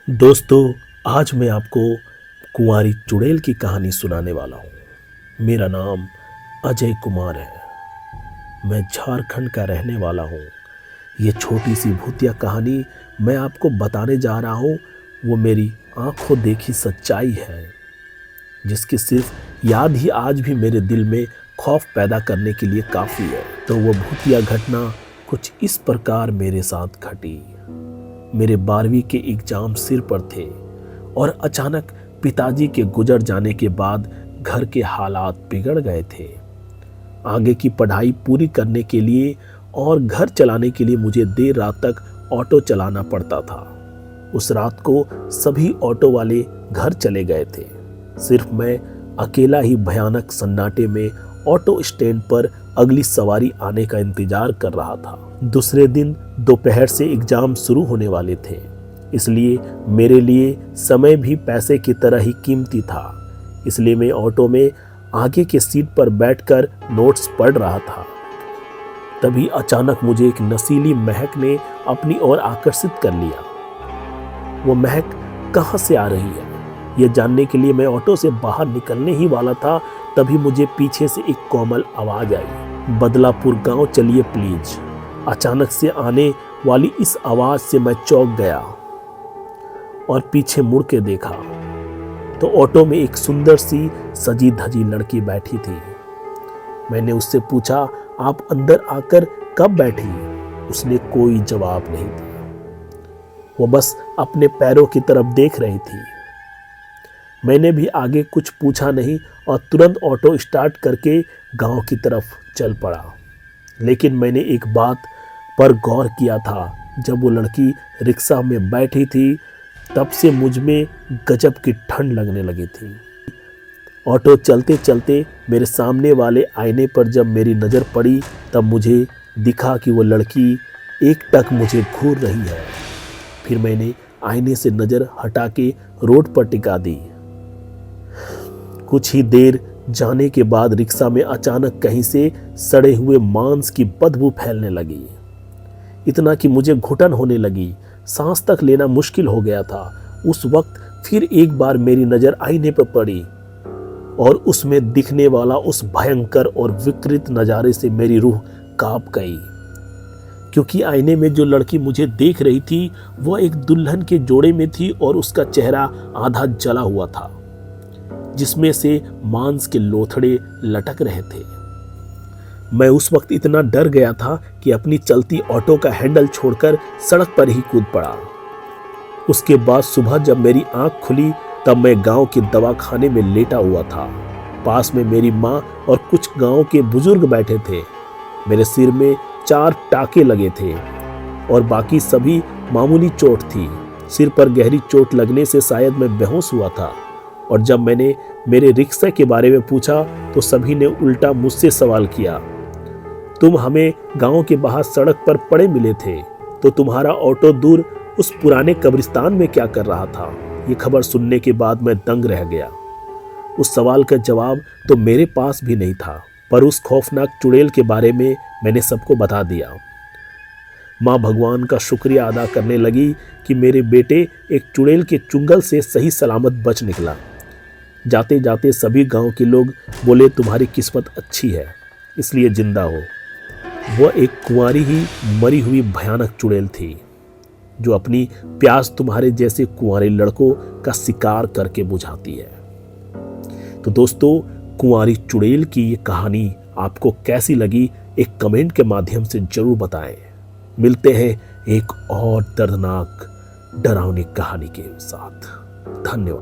दोस्तों, आज मैं आपको कुंवारी चुड़ैल की कहानी सुनाने वाला हूँ। मेरा नाम अजय कुमार है। मैं झारखंड का रहने वाला हूँ। ये छोटी सी भूतिया कहानी मैं आपको बताने जा रहा हूँ, वो मेरी आंखों देखी सच्चाई है, जिसकी सिर्फ याद ही आज भी मेरे दिल में खौफ पैदा करने के लिए काफ़ी है। तो वो भूतिया घटना कुछ इस प्रकार मेरे साथ घटी। मेरे 12वीं के एग्जाम सिर पर थे और अचानक पिताजी के गुजर जाने के बाद घर के हालात बिगड़ गए थे। आगे की पढ़ाई पूरी करने के लिए और घर चलाने के लिए मुझे देर रात तक ऑटो चलाना पड़ता था। उस रात को सभी ऑटो वाले घर चले गए थे। सिर्फ मैं अकेला ही भयानक सन्नाटे में ऑटो स्टैंड पर अगली सवारी आने का इंतजार कर रहा था। दूसरे दिन दोपहर से एग्जाम शुरू होने वाले थे, इसलिए मेरे लिए समय भी पैसे की तरह ही कीमती था। इसलिए मैं ऑटो में आगे के सीट पर बैठकर नोट्स पढ़ रहा था। तभी अचानक मुझे एक नशीली महक ने अपनी ओर आकर्षित कर लिया। वो महक कहाँ से आ रही है, यह जानने के लिए मैं ऑटो से बाहर निकलने ही वाला था। तभी मुझे पीछे से एक कोमल आवाज आई, बदलापुर गांव चलिए प्लीज। अचानक से आने वाली इस आवाज से मैं चौंक गया और पीछे मुड़ के देखा तो ऑटो में एक सुंदर सी सजी धजी लड़की बैठी थी। मैंने उससे पूछा, आप अंदर आकर कब बैठी? उसने कोई जवाब नहीं दिया। वो बस अपने पैरों की तरफ देख रही थी। मैंने भी आगे कुछ पूछा नहीं और तुरंत ऑटो स्टार्ट करके गांव की तरफ चल पड़ा। लेकिन मैंने एक बात पर गौर किया था, जब वो लड़की रिक्शा में बैठी थी तब से मुझ में गजब की ठंड लगने लगी थी। ऑटो चलते चलते मेरे सामने वाले आईने पर जब मेरी नज़र पड़ी तब मुझे दिखा कि वो लड़की एकटक मुझे घूर रही है। फिर मैंने आईने से नज़र हटा के रोड पर टिका दी। कुछ ही देर जाने के बाद रिक्शा में अचानक कहीं से सड़े हुए मांस की बदबू फैलने लगी। इतना कि मुझे घुटन होने लगी, सांस तक लेना मुश्किल हो गया था। उस वक्त फिर एक बार मेरी नज़र आईने पर पड़ी और उसमें दिखने वाला उस भयंकर और विकृत नज़ारे से मेरी रूह कांप गई। क्योंकि आईने में जो लड़की मुझे देख रही थी वह एक दुल्हन के जोड़े में थी और उसका चेहरा आधा जला हुआ था, जिसमें से मांस के लोथड़े लटक रहे थे। मैं उस वक्त इतना डर गया था कि अपनी चलती ऑटो का हैंडल छोड़कर सड़क पर ही कूद पड़ा। उसके बाद सुबह जब मेरी आंख खुली तब मैं गांव के दवाखाने में लेटा हुआ था। पास में मेरी माँ और कुछ गांव के बुजुर्ग बैठे थे। मेरे सिर में 4 टाके लगे थे और बाकी सभी मामूली चोट थी। सिर पर गहरी चोट लगने से शायद मैं बेहोश हुआ था। और जब मैंने मेरे रिक्शा के बारे में पूछा तो सभी ने उल्टा मुझसे सवाल किया, तुम हमें गांव के बाहर सड़क पर पड़े मिले थे, तो तुम्हारा ऑटो दूर उस पुराने कब्रिस्तान में क्या कर रहा था? ये खबर सुनने के बाद मैं दंग रह गया। उस सवाल का जवाब तो मेरे पास भी नहीं था, पर उस खौफनाक चुड़ैल के बारे में मैंने सबको बता दिया। माँ भगवान का शुक्रिया अदा करने लगी कि मेरे बेटे एक चुड़ैल के चुंगल से सही सलामत बच निकला। जाते जाते सभी गांव के लोग बोले, तुम्हारी किस्मत अच्छी है, इसलिए जिंदा हो। वह एक कुंवारी ही मरी हुई भयानक चुड़ैल थी, जो अपनी प्यास तुम्हारे जैसे कुंवारे लड़कों का शिकार करके बुझाती है। तो दोस्तों, कुंवारी चुड़ैल की ये कहानी आपको कैसी लगी, एक कमेंट के माध्यम से जरूर बताएं। मिलते हैं एक और दर्दनाक डरावनी कहानी के साथ। धन्यवाद।